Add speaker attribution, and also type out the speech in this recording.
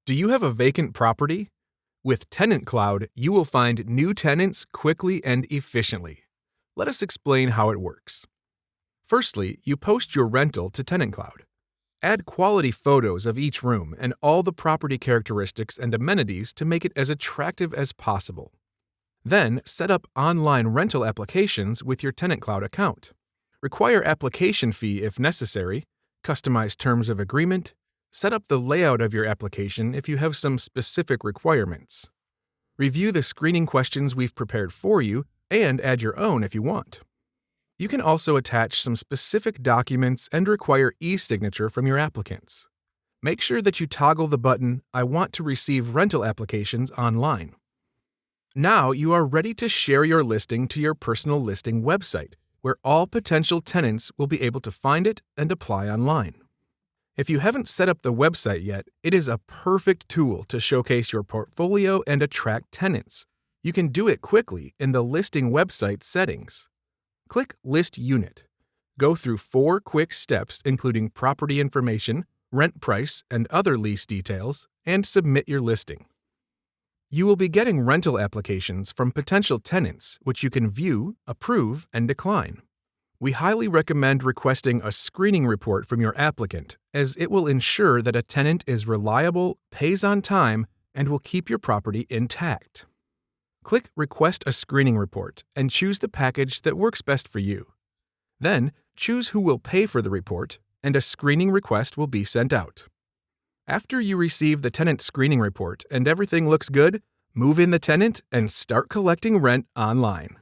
Speaker 1: Do you have a vacant property? With TenantCloud, you will find new tenants quickly and efficiently. Let us explain how it works. Firstly, you post your rental to TenantCloud. Add quality photos of each room and all the property characteristics and amenities to make it as attractive as possible. Then, set up online rental applications with your TenantCloud account. Require application fee if necessary, customize terms of agreement, set up the layout of your application if you have some specific requirements. Review the screening questions we've prepared for you and add your own if you want. You can also attach some specific documents and require e-signature from your applicants. Make sure that you toggle the button "I want to receive rental applications" online. Now you are ready to share your listing to your personal listing website, where all potential tenants will be able to find it and apply online. If you haven't set up the website yet, it is a perfect tool to showcase your portfolio and attract tenants. You can do it quickly in the listing website settings. Click List Unit. Go through 4 quick steps including property information, rent price, and other lease details, and submit your listing. You will be getting rental applications from potential tenants, which you can view, approve, and decline. We highly recommend requesting a screening report from your applicant, as it will ensure that a tenant is reliable, pays on time, and will keep your property intact. Click Request a Screening Report and choose the package that works best for you. Then, choose who will pay for the report, and a screening request will be sent out. After you receive the tenant screening report and everything looks good, move in the tenant and start collecting rent online.